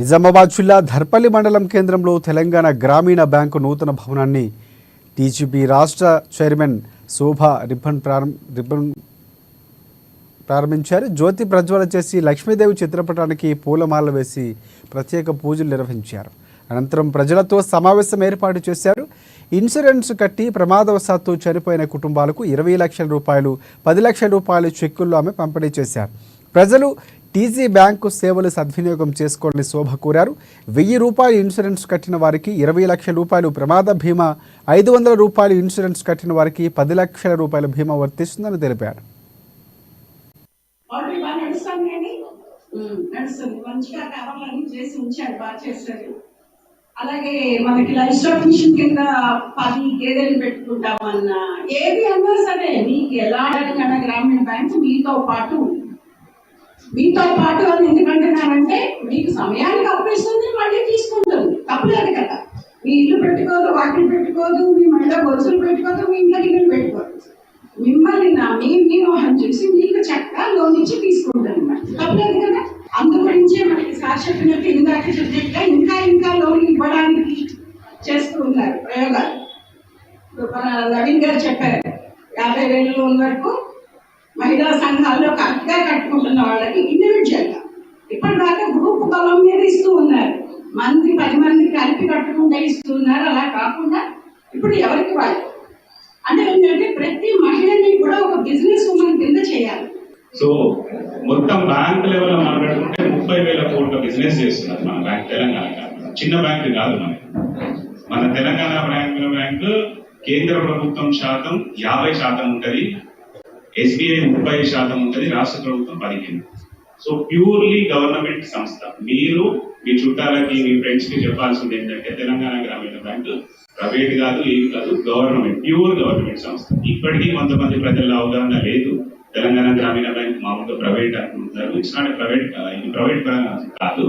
నిజామాబాద్ జిల్లా ధర్పల్లి మండలం కేంద్రంలో తెలంగాణ గ్రామీణ బ్యాంకు నూతన భవనాన్ని టీజీపీ రాష్ట్ర చైర్మన్ శోభా రిబ్బన్ ప్రారంభించారు. జ్యోతి ప్రజ్వల చేసి లక్ష్మీదేవి చిత్రపటానికి పూలమాల వేసి ప్రత్యేక పూజలు నిర్వహించారు. అనంతరం ప్రజలతో సమావేశం ఏర్పాటు చేశారు. ఇన్సూరెన్స్ కట్టి ప్రమాదవశాత్తు చనిపోయిన కుటుంబాలకు 20 లక్షల రూపాయలు, 10 లక్షల రూపాయలు చెక్కుల్లో ఆమె పంపిణీ చేశారు. ప్రజలు టీజీ బ్యాంకు సేవలు సద్వినియోగం చేసుకోవాలని శోభ కోరారు. 1000 రూపాయలు ఇన్సూరెన్స్ కట్టిన వారికి 20 లక్షల రూపాయలు ప్రమాద బీమా, 500 రూపాయలు ఇన్సూరెన్స్ కట్టిన వారికి 10 లక్షల రూపాయల బీమా వర్తిస్తుందని తెలిపారు. అలాగే మనకి లైఫ్ స్టాక్ మిషన్ కింద 10 గేదెలు పెట్టుకుంటామన్నా ఏది అన్నా సరే మీకు ఎలా తెలంగాణ గ్రామీణ బ్యాంక్ మీతో పాటు అని ఎందుకంటున్నానంటే మీకు సమయానికి అప్పిస్తుంది, మళ్ళీ తీసుకుంటుంది, తప్పలేదు కదా. మీ ఇల్లు పెట్టుకోదు, వాకిలు పెట్టుకోదు, మీ మళ్ళీ గొలుసులు పెట్టుకోదు, మీ ఇంట్లో గిన్నెలు పెట్టుకోదు. మిమ్మల్ని మీ మోహం చూసి మీకు చక్కగా లోన్ ఇచ్చి తీసుకుంటుంది, తప్పలేదు కదా. అందు గురించే మనకి సార్ చెప్పినట్టు ఇందాక చెప్పినట్టుగా ఇంకా లోన్ ఇవ్వడానికి చేస్తూ ఉన్నారు ప్రయోగాలు. మన నవీన్ గారు చెప్పారు 50,000 లోన్ వరకు మహిళా సంఘాల్లో కరెక్ట్గా కట్టుకుంటున్న వాళ్ళకి ఇండివిజువల్గా ఇప్పటిదాకా గ్రూప్ బలం మీద ఇస్తూ ఉన్నారు. 10 మంది కలిపి కట్టుకుంటే ఇస్తూ ఉన్నారు. అలా కాకుండా ఇప్పుడు ఎవరికి వాళ్ళు అంటే ఏంటంటే ప్రతి మహిళని కూడా ఒక బిజినెస్ ఉమెన్ కింద చేయాలి. సో మొత్తం బ్యాంక్ లెవెల్ మాట్లాడుకుంటే 30,000 కోట్ల బిజినెస్ చేస్తున్నారు మన బ్యాంక్. తెలంగాణ చిన్న బ్యాంక్ కాదు. మన తెలంగాణ బ్యాంక్ కేంద్ర ప్రభుత్వం శాతం 50% ఉంటుంది, ఎస్బీఐ 30% ఉంటుంది, రాష్ట్ర ప్రభుత్వం 15%. సో ప్యూర్లీ గవర్నమెంట్ సంస్థ. మీరు మీ చుట్టాలకి, మీ ఫ్రెండ్స్ కి చెప్పాల్సింది ఏంటంటే తెలంగాణ గ్రామీణ బ్యాంక్ ప్రైవేట్ కాదు, ఏది కాదు, గవర్నమెంట్, ప్యూర్ గవర్నమెంట్ సంస్థ. ఇప్పటికీ కొంతమంది ప్రజల అవగాహన లేదు. తెలంగాణ గ్రామీణ బ్యాంక్ మామూలుగా ప్రైవేట్ అనుకుంటున్నారు. ఇట్స్ నాట్ ప్రైవేట్, ఇది ప్రైవేట్ కాదు.